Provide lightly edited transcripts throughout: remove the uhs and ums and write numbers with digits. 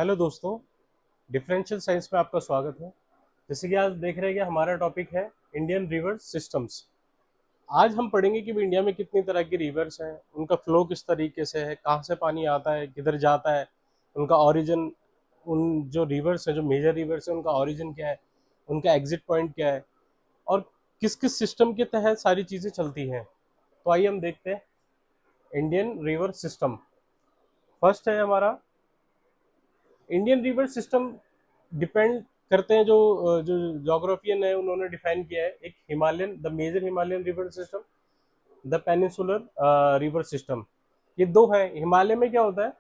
Hello दोस्तों, differential science में आपका स्वागत है। जैसे कि आज देख रहे हैं कि हमारा टॉपिक है इंडियन रिवर सिस्टम्स। आज हम पढ़ेंगे कि भाई इंडिया में कितनी तरह की रिवर्स हैं, उनका फ्लो किस तरीके से है, कहाँ से पानी आता है, किधर जाता है, उनका ओरिजिन, उन जो रिवर्स हैं, जो मेजर रिवर्स हैं, उनका ओरिजिन क्या है, उनका एग्जिट पॉइंट क्या है और किस किस सिस्टम के तहत सारी चीज़ें चलती हैं। तो आइए हम देखते हैं इंडियन रिवर सिस्टम। फर्स्ट है हमारा इंडियन रिवर सिस्टम। डिपेंड करते हैं जो जोग्राफियन है उन्होंने डिफाइन किया है, एक Himalayan, the major Himalayan river system, the peninsular river system. ये दो हैं। हिमालय में क्या होता है,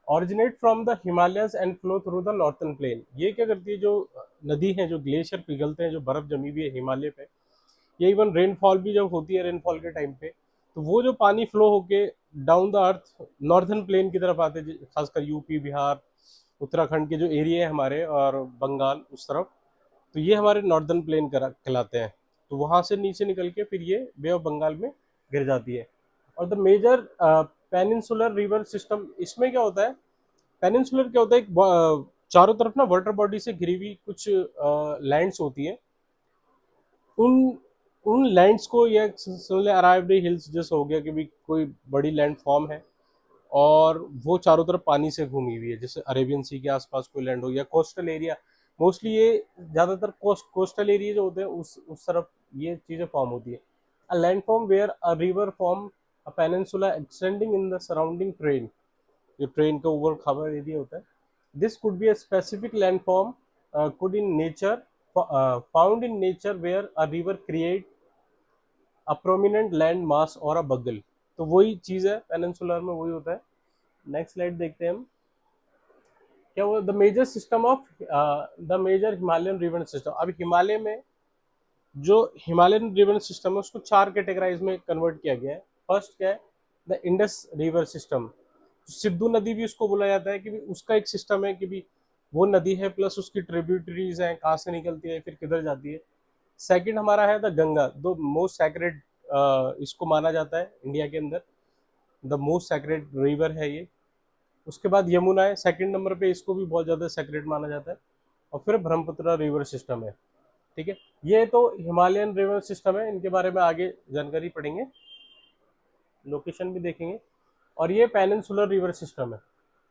originate from the Himalayas and flow through the northern plain. ये क्या करती है, जो नदी है, जो ग्लेशियर पिघलते हैं, जो बर्फ जमी हुई है हिमालय पे, ये इवन रेनफॉल भी जब होती है, रेनफॉल के टाइम पे, तो वो जो पानी फ्लो होके down the earth northern plain की तरफ आते हैं, खासकर यूपी, बिहार, उत्तराखंड के जो एरिया है हमारे, और बंगाल उस तरफ, तो ये हमारे नॉर्दर्न प्लेन कहलाते हैं। तो वहां से नीचे निकल के फिर ये बे ऑफ बंगाल में गिर जाती है। और the major peninsular river system, इसमें क्या होता है, पेनिनसुलर क्या होता है, एक चारों तरफ ना वाटर बॉडी से घिरी हुई कुछ लैंड्स होती है। उन उन लैंड्स को, ये समझ ले अरावली हिल्स जैसे हो गया कि भी कोई बड़ी लैंड फॉर्म है और वो चारों तरफ पानी से घूमी हुई है, जैसे अरेबियन सी के आसपास कोई लैंड हो या कोस्टल एरिया। मोस्टली ये ज्यादातर कोस्टल एरिया जो होते हैं उस तरफ ये चीजें फॉर्म होती है। A land form where a river form a peninsula extending in the surrounding terrain, जो ट्रेन का ऊपर खबर एरिया होता है। This could be a specific land form could in nature found in nature where a river create a prominent land mass और a बगल। तो वही चीज है, पेनिनसुलर में वही होता है। नेक्स्ट स्लाइड देखते हैं हम। क्या वो the major system of the major Himalayan river system. अब हिमालय में जो हिमालयन रिवर सिस्टम है उसको चार कैटेगराइज में कन्वर्ट किया गया है। फर्स्ट क्या है, the Indus river system. Sidhu नदी भी उसको बोला जाता है कि भी उसका एक सिस्टम है कि भी वो नदी है प्लस उसकी ट्रिब्यूटरीज हैं, कहाँ से निकलती है फिर किधर जाती है। सेकंड हमारा है द गंगा, दो मोस्ट सैक्रेड, इसको माना जाता है इंडिया के अंदर, द मोस्ट सैक्रेड रिवर है ये। उसके बाद यमुना है सेकंड नंबर पे, इसको भी बहुत ज़्यादा सेक्रेट माना जाता है। और फिर ब्रह्मपुत्र रिवर सिस्टम है। ठीक है, ये तो हिमालयन रिवर सिस्टम है, इनके बारे में आगे जानकारी पढ़ेंगे, लोकेशन भी देखेंगे। और ये पेनिनसुलर रिवर सिस्टम है।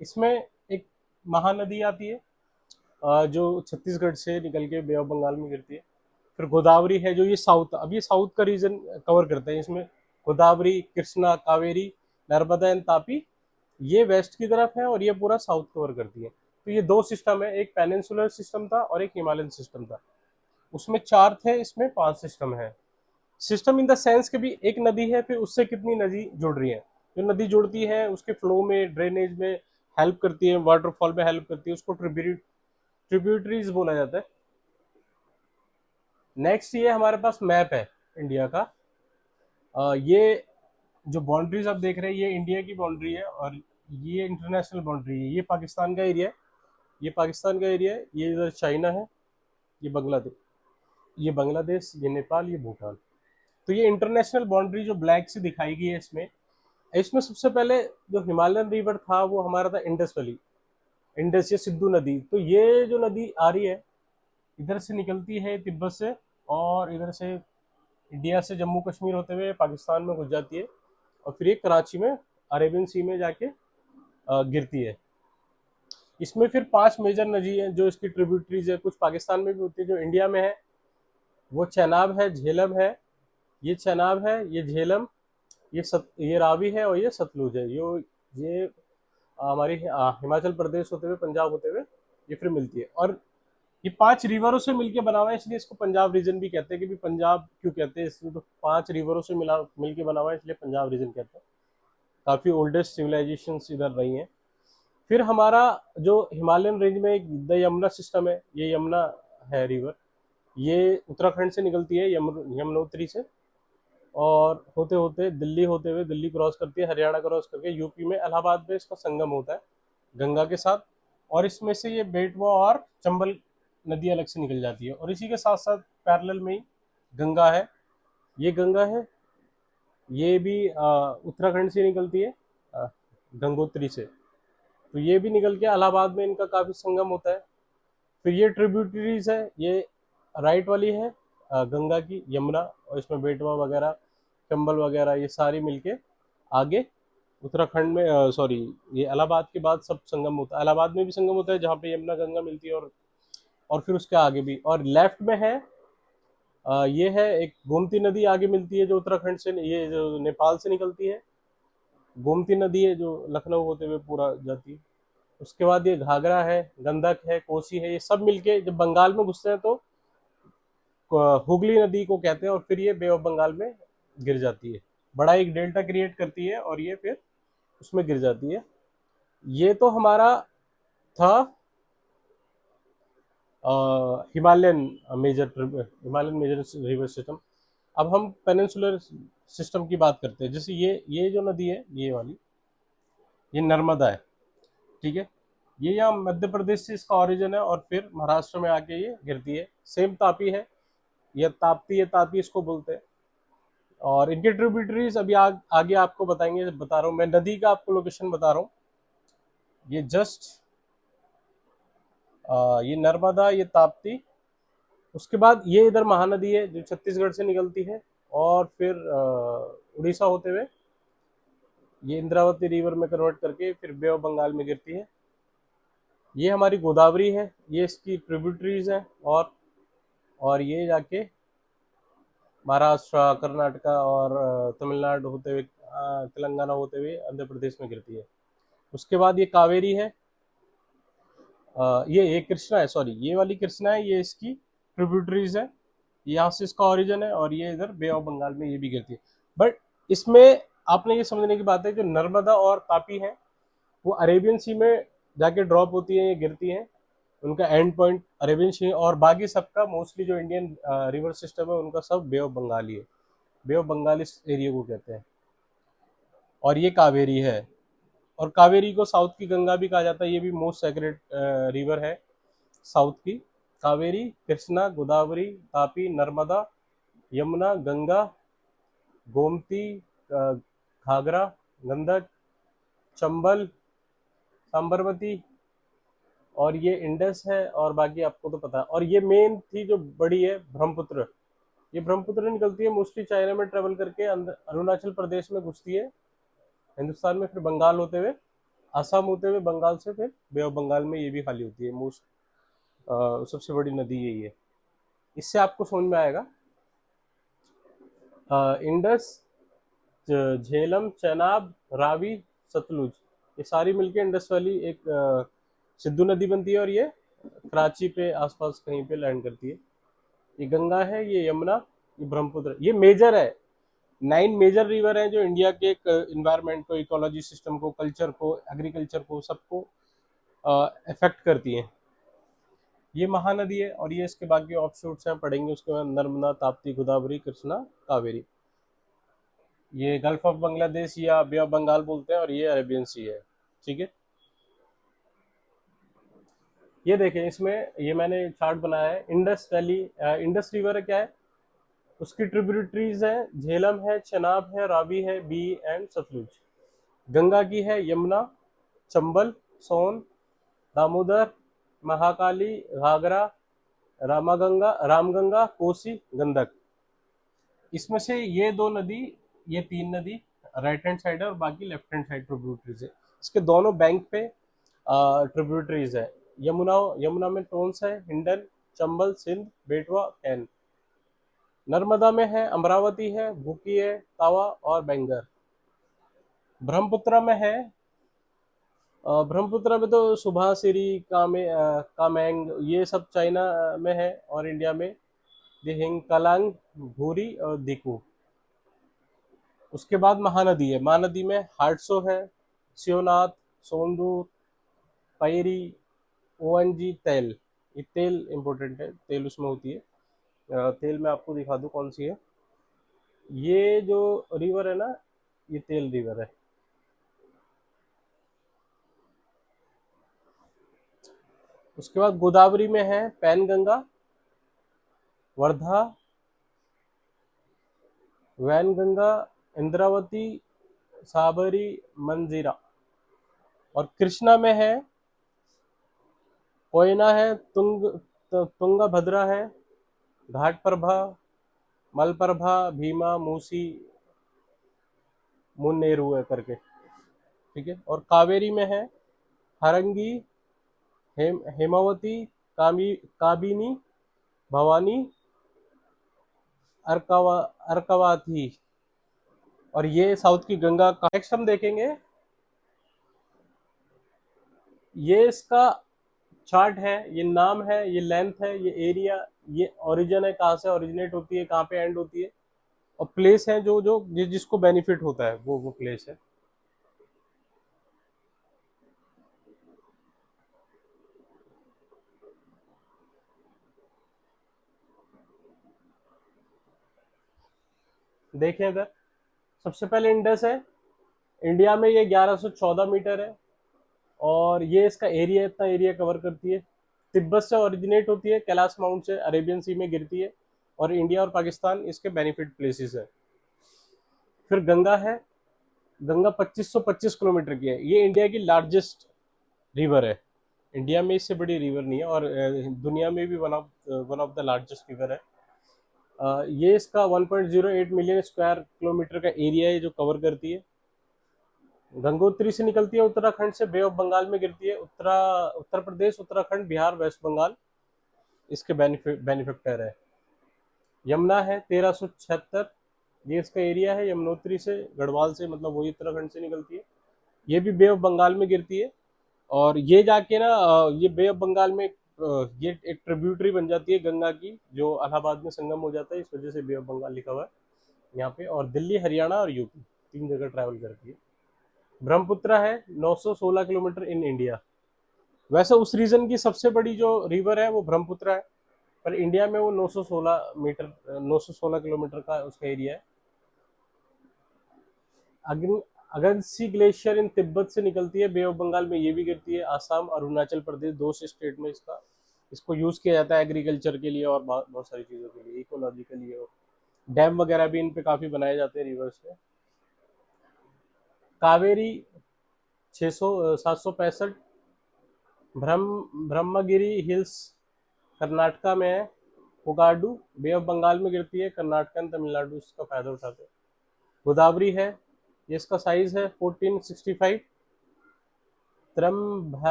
इसमें एक महानदी आती है जो छत्तीसगढ़ से निकल के बे ऑफ बंगाल में गिरती है। फिर गोदावरी है, जो ये साउथ, अब ये साउथ का रीजन कवर करता है। इसमें गोदावरी, कृष्णा, कावेरी, नर्मदा एंड तापी, ये वेस्ट की तरफ है और ये पूरा साउथ कवर करती है। तो ये दो सिस्टम है, एक पेनिनसुलर सिस्टम था और एक हिमालयन सिस्टम था। उसमें चार थे, इसमें पांच सिस्टम है। सिस्टम इन द सेंस के भी एक नदी है, फिर उससे कितनी नदी जुड़ रही है, जो नदी जुड़ती है उसके फ्लो में, ड्रेनेज में हेल्प करती है, वाटरफॉल में हेल्प करती है, उसको ट्रिब्यूटरीज बोला जाता है। नेक्स्ट ये हमारे पास मैप है इंडिया का। ये जो बाउंड्रीज आप देख रहे हैं, ये इंडिया की बाउंड्री है और ये इंटरनेशनल बाउंड्री है। ये पाकिस्तान का एरिया है, ये पाकिस्तान का एरिया है, ये इधर चाइना है, ये बांग्लादेश, ये नेपाल, ये भूटान। तो ये इंटरनेशनल बाउंड्री जो ब्लैक से दिखाई गई है इसमें, इसमें सबसे पहले जो हिमालयन रिवर था वो हमारा था इंडस वैली, इंडस या सिद्धू नदी। तो ये जो नदी आ रही है इधर से निकलती है तिब्बत से, और इधर से इंडिया से जम्मू कश्मीर होते हुए पाकिस्तान में घुस जाती है, और फिर ये कराची में अरेबियन सी में जाके गिरती है। इसमें फिर पांच मेजर नदी हैं जो इसकी ट्रिब्यूटरीज है, कुछ पाकिस्तान में भी होती है। जो इंडिया में है वो चेनाब है, झेलम है, ये चेनाब है, ये झेलम, ये रावी है और ये सतलुज है। ये हमारी हिमाचल प्रदेश होते हुए, पंजाब होते हुए ये फिर मिलती है। और ये पांच रिवरों से मिलके बना हुआ है, इसलिए इसको पंजाब रीजन भी कहते हैं। कि भी पंजाब क्यों कहते हैं, इसलिए तो पांच रिवरों से मिलके बना हुआ है, इसलिए पंजाब रीजन कहते हैं। काफी ओल्डेस्ट सिविलाइजेशन इधर रही हैं। फिर हमारा जो हिमालयन रेंज में एक द यमुना सिस्टम है, ये यमुना है रिवर, ये उत्तराखंड से निकलती है, यमुनोत्री से, और होते होते दिल्ली होते हुए दिल्ली क्रॉस करती है, हरियाणा क्रॉस करके यूपी में इलाहाबाद में इसका संगम होता है गंगा के साथ। और इसमें से ये बेटवा और चंबल नदी अलग से निकल जाती है, और इसी के साथ साथ पैरेलल में ही गंगा है, ये गंगा है, ये भी उत्तराखंड से निकलती है, गंगोत्री से। तो ये भी निकल के इलाहाबाद में इनका काफ़ी संगम होता है। फिर ये ट्रिब्यूटरीज है, ये राइट वाली है गंगा की, यमुना, और इसमें बेटवा वगैरह, चंबल वगैरह ये सारी मिलके आगे उत्तराखंड में, सॉरी, ये इलाहाबाद के बाद सब संगम होता है। इलाहाबाद में भी संगम होता है जहाँ पे यमुना गंगा मिलती है, और फिर उसके आगे भी। और लेफ्ट में है ये है एक गोमती नदी आगे मिलती है, जो उत्तराखंड से, ये जो नेपाल से निकलती है। गोमती नदी है जो लखनऊ होते हुए पूरा जाती है। उसके बाद ये घाघरा है, गंडक है, कोसी है, ये सब मिलके जब बंगाल में घुसते हैं तो हुगली नदी को कहते हैं, और फिर ये बे ऑफ बंगाल में गिर जाती है। बड़ा एक डेल्टा क्रिएट करती है और ये फिर उसमें गिर जाती है। ये तो हमारा था हिमालयन मेजर रिवर सिस्टम। अब हम पेनिनसुलर सिस्टम की बात करते हैं। जैसे ये जो नदी है, ये वाली, ये नर्मदा है, ठीक है। ये यहाँ मध्य प्रदेश से इसका ओरिजिन है, और फिर महाराष्ट्र में आके ये गिरती है। सेम तापी है, ये ताप्ती है, तापी इसको बोलते हैं। और इनके ट्रिब्यूटरीज अभी आगे आपको बताएंगे, बता रहा हूँ मैं, नदी का आपको लोकेशन बता रहा हूँ। ये जस्ट ये नर्मदा, ये ताप्ती, उसके बाद ये इधर महानदी है जो छत्तीसगढ़ से निकलती है, और फिर उड़ीसा होते हुए ये इंद्रावती रिवर में कन्वर्ट करके फिर बे ऑफ बंगाल में गिरती है। ये हमारी गोदावरी है, ये इसकी ट्रिब्यूटरीज हैं, और ये जाके महाराष्ट्र, कर्नाटका और तमिलनाडु होते हुए, तेलंगाना होते हुए आंध्र प्रदेश में गिरती है। उसके बाद ये कावेरी है, ये कृष्णा है, सॉरी, ये वाली कृष्णा है, ये इसकी ट्रिब्यूटरीज है, यहाँ से इसका ओरिजिन है, और ये इधर बे ऑफ बंगाल में ये भी गिरती है। बट इसमें आपने ये समझने की बात है, जो नर्मदा और तापी है वो अरेबियन सी में जाके ड्रॉप होती है, ये गिरती हैं, उनका एंड पॉइंट अरेबियन सी है। और बाकी सबका मोस्टली जो इंडियन रिवर सिस्टम है उनका सब बे ऑफ बंगाल ही है। बे ऑफ बंगाल इस एरिया को कहते हैं। और ये कावेरी है, और कावेरी को साउथ की गंगा भी कहा जाता है, ये भी मोस्ट सेक्रेट रिवर है साउथ की। कावेरी, कृष्णा, गोदावरी, तापी, नर्मदा, यमुना, गंगा, गोमती, घाघरा, गंडक, चंबल, सांबरमती, और ये इंडस है, और बाकी आपको तो पता है। और ये मेन थी जो बड़ी है, ब्रह्मपुत्र। ये ब्रह्मपुत्र निकलती है मोस्टली चाइना में ट्रेवल करके, अंदर अरुणाचल प्रदेश में घुसती है हिंदुस्तान में, फिर बंगाल होते हुए, असम होते हुए, बंगाल से फिर बे ऑफ बंगाल में ये भी खाली होती है। मोस्ट सबसे बड़ी नदी यही है। इससे आपको समझ में आएगा इंडस, झेलम, चेनाब, रावी, सतलुज, ये सारी मिलके इंडस वैली एक सिंधु नदी बनती है, और ये कराची पे आसपास कहीं पे लैंड करती है। ये गंगा है, ये यमुना, ये ब्रह्मपुत्र, ये मेजर है। 9 मेजर रिवर हैं जो इंडिया के इन्वायरमेंट को, इकोलॉजी सिस्टम को, कल्चर को, एग्रीकल्चर को, सबको इफेक्ट करती हैं। ये महानदी है, और ये इसके बाकी ऑफशूट्स हैं, पढ़ेंगे उसके बाद। नर्मदा, ताप्ती, गोदावरी, कृष्णा, कावेरी। ये गल्फ ऑफ बांग्लादेश या बे ऑफ बंगाल बोलते हैं, और ये अरेबियन सी है, ठीक है। ये देखें, इसमें ये मैंने चार्ट बनाया है। इंडस वैली, इंडस रिवर है, क्या है उसकी ट्रिब्यूटरीज है, झेलम है, चेनाब है, रावी है, बी एंड सतलुज। गंगा की है यमुना, चंबल, सोन, दामोदर, महाकाली, घाघरा, रामागंगा, रामगंगा, कोसी, गंडक। इसमें से ये 2 नदी, ये 3 नदी राइट हैंड साइड है, और बाकी लेफ्ट हैंड साइड ट्रिब्यूटरीज है। इसके दोनों बैंक पे ट्रिब्यूटरीज है। यमुना यमुना में टोंस है, हिंडन, चंबल, सिंध, बेटवा, कैन। नर्मदा में है, अमरावती है, भूकी है, तावा और बेंगर। ब्रह्मपुत्र में है, ब्रह्मपुत्र में तो सुभासिरी, कामेंग, ये सब चाइना में है, और इंडिया में दिहिंग, कलांग, भूरी और दिकू। उसके बाद महानदी है, महानदी में हाटसो है, शिवनाथ, सोनदूर, पैरी, ओएनजी, तेल। ये तेल इंपॉर्टेंट है, तेल उसमें होती है। तेल मैं आपको दिखा दूं कौन सी है। ये जो रिवर है ना, ये तेल रिवर है। उसके बाद गोदावरी में है पैनगंगा, वर्धा, वैनगंगा, इंद्रावती, साबरी, मंजीरा। और कृष्णा में है, कोयना है, तुंगभद्रा है, घाटप्रभा, मलप्रभा, भीमा, मूसी, मुन्नेरू है करके, ठीक है। और कावेरी में है हरंगी, हेमावती, काबिनी, भवानी, अर्कावती। और ये साउथ की गंगा का। नेक्स्ट हम देखेंगे, ये इसका चार्ट है, ये नाम है, ये लेंथ है, ये एरिया, ये ओरिजिन है, कहाँ से ओरिजिनेट होती है, कहाँ पे एंड होती है, और प्लेस है जो जो जिसको बेनिफिट होता है वो प्लेस है। देखें इधर, सबसे पहले इंडस है, इंडिया में ये 1114 मीटर है, और ये इसका एरिया, इतना एरिया कवर करती है। तिब्बत से ओरिजिनेट होती है, कैलाश माउंट से अरेबियन सी में गिरती है, और इंडिया और पाकिस्तान इसके बेनिफिट प्लेसेस है। फिर गंगा है, गंगा 2525 किलोमीटर की है, ये इंडिया की लार्जेस्ट रिवर है। इंडिया में इससे बड़ी रिवर नहीं है, और दुनिया में भी one of the largest river है। ये इसका 1.08 मिलियन स्क्वायर किलोमीटर का एरिया है जो कवर करती है। गंगोत्री से निकलती है उत्तराखंड से, बे ऑफ बंगाल में गिरती है। उत्तर प्रदेश, उत्तराखंड, बिहार, वेस्ट बंगाल इसके बेनिफिक्टर है। यमुना है 1376, ये इसका एरिया है। यमुनोत्री से, गढ़वाल से, मतलब वही उत्तराखंड से निकलती है, ये भी बे ऑफ बंगाल में गिरती है। और ये जाके ना ये बे ऑफ बंगाल में ये एक ट्रिब्यूटरी बन जाती है गंगा की, जो इलाहाबाद में संगम हो जाता है, इस वजह से बे ऑफ बंगाल लिखा हुआ है यहाँ पे। और दिल्ली, हरियाणा और यूपी, तीन जगह ट्रैवल करती है। ब्रह्मपुत्र है 916 किलोमीटर इन इंडिया। वैसे उस रीजन की सबसे बड़ी जो रिवर है वो ब्रह्मपुत्र है, पर इंडिया में वो 916 किलोमीटर का उसका एरिया है। अगस्ती ग्लेशियर इन तिब्बत से निकलती है, बे ऑफ बंगाल में ये भी गिरती है। आसाम, अरुणाचल प्रदेश, दो से स्टेट में इसको यूज किया जाता है एग्रीकल्चर के लिए और बहुत बहुत सारी चीजों के लिए, इकोलॉजी के लिए। डैम वगैरह भी इन पे काफी बनाए जाते हैं रिवर्स में। कावेरी 765, ब्रह्मगिरी हिल्स कर्नाटका में है। कोगाडू बे ऑफ बंगाल में गिरती है, कर्नाटक एंड तमिलनाडु इसका फायदा उठाते हैं। गोदावरी है, ये इसका साइज है 1465।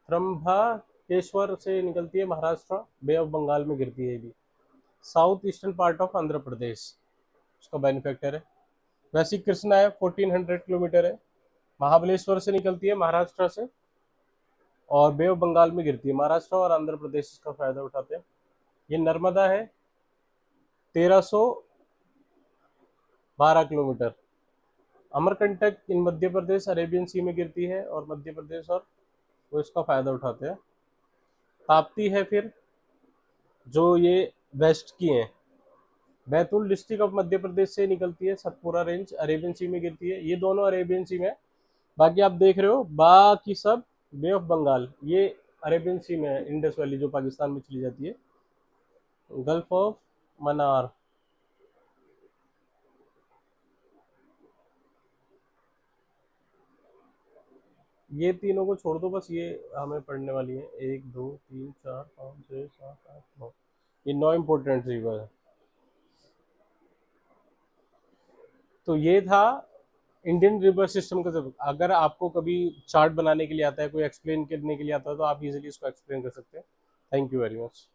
त्रंबकेश्वर से निकलती है महाराष्ट्र, बे ऑफ बंगाल में गिरती है। ये भी south eastern part of Andhra Pradesh उसका बेनिफैक्टर है। वैसी कृष्णा है 1400 किलोमीटर है, महाबलेश्वर से निकलती है महाराष्ट्र से, और बे ऑफ बंगाल में गिरती है। महाराष्ट्र और आंध्र प्रदेश इसका फायदा उठाते हैं। ये नर्मदा है 1312 किलोमीटर। अमरकंटक इन मध्य प्रदेश, अरेबियन सी में गिरती है, और मध्य प्रदेश और वो इसका फायदा उठाते हैं। ताप्ती है फिर, जो ये वेस्ट की है। बैतूल डिस्ट्रिक्ट ऑफ मध्य प्रदेश से निकलती है, सतपुरा रेंज अरेबियन सी में गिरती है। ये दोनों अरेबियन सी में, बाकी आप देख रहे हो बाकी सब बे ऑफ बंगाल, ये अरेबियन सी में है। इंडस वैली जो पाकिस्तान में चली जाती है। गल्फ ऑफ मन्नार, ये तीनों को छोड़ दो बस, ये हमें पढ़ने वाली है। 1 2 3 4 5 6 7 8 9, ये 9 इंपोर्टेंट रिवर है। तो ये था इंडियन रिवर सिस्टम का। अगर आपको कभी चार्ट बनाने के लिए आता है, कोई एक्सप्लेन करने के लिए आता है, तो आप इजीली इसको एक्सप्लेन कर सकते हैं। Thank you very much.